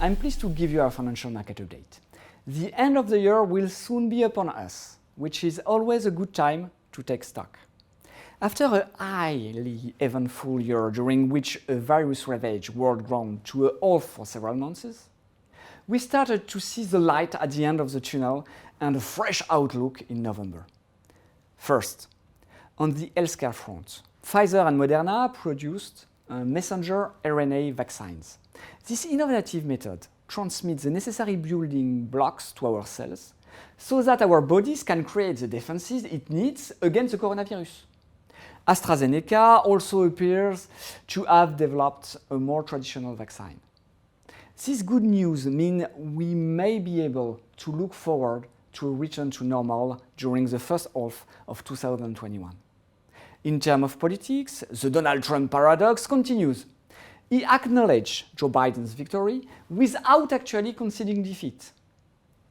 I'm pleased to give you our financial market update. The end of the year will soon be upon us, which is always a good time to take stock. After a highly eventful year during which a virus ravaged world ground to a halt for several months, we started to see the light at the end of the tunnel and a fresh outlook in November. First, on the healthcare front, Pfizer and Moderna produced messenger RNA vaccines. This innovative method transmits the necessary building blocks to our cells so that our bodies can create the defenses it needs against the coronavirus. AstraZeneca also appears to have developed a more traditional vaccine. This good news means we may be able to look forward to a return to normal during the first half of 2021. In terms of politics, the Donald Trump paradox continues. He acknowledged Joe Biden's victory without actually conceding defeat.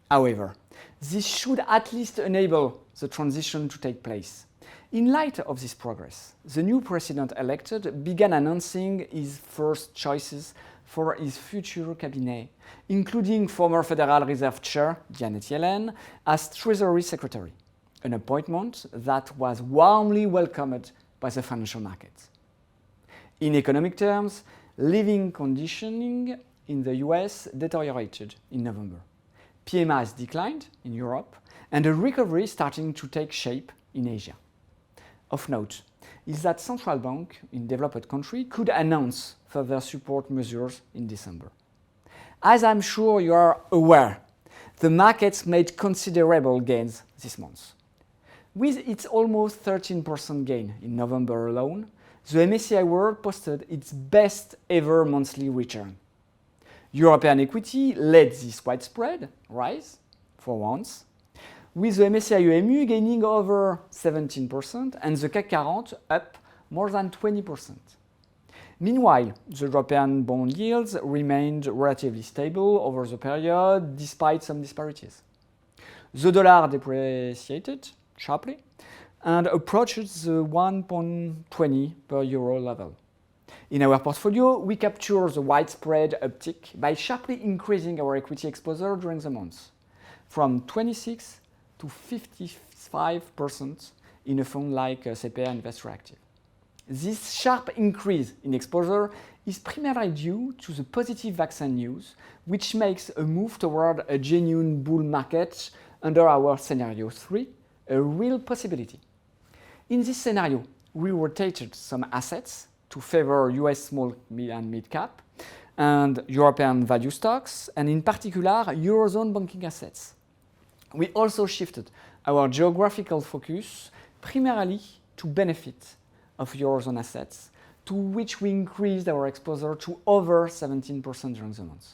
However, this should at least enable the transition to take place. In light of this progress, the new president elected began announcing his first choices for his future cabinet, including former Federal Reserve Chair Janet Yellen as Treasury Secretary, an appointment that was warmly welcomed by the financial markets. In economic terms, living conditioning in the US deteriorated in November. PMIs declined in Europe, and a recovery starting to take shape in Asia. Of note is that central banks in developed countries could announce further support measures in December. As I'm sure you are aware, the markets made considerable gains this month. With its almost 13% gain in November alone, the MSCI World posted its best ever monthly return. European equity led this widespread rise for once, with the MSCI EMU gaining over 17% and the CAC 40 up more than 20%. Meanwhile, the European bond yields remained relatively stable over the period despite some disparities. The dollar depreciated sharply and approached the 1.20 per euro level. In our portfolio, we capture the widespread uptick by sharply increasing our equity exposure during the month, from 26 to 55% in a fund like CPR Investor Active. This sharp increase in exposure is primarily due to the positive vaccine news, which makes a move toward a genuine bull market under our scenario 3 a real possibility. In this scenario, we rotated some assets to favor US small and mid cap and European value stocks, and in particular Eurozone banking assets. We also shifted our geographical focus primarily to benefit of Eurozone assets, to which we increased our exposure to over 17% during the month.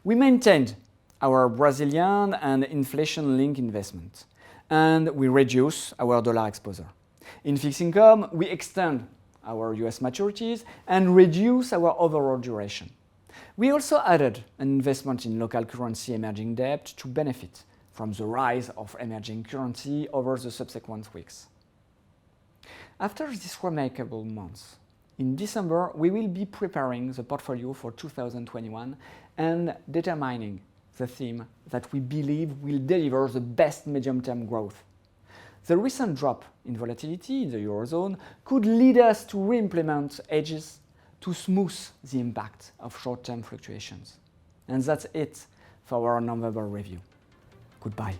We maintained our Brazilian and inflation-linked investment, and we reduced our dollar exposure. In fixed income, we extend our US maturities and reduce our overall duration. We also added an investment in local currency emerging debt to benefit from the rise of emerging currency over the subsequent weeks. After this remarkable month, in December, we will be preparing the portfolio for 2021 and determining the theme that we believe will deliver the best medium-term growth. The recent drop in volatility in the Eurozone could lead us to re-implement hedges to smooth the impact of short-term fluctuations. And that's it for our November review. Goodbye.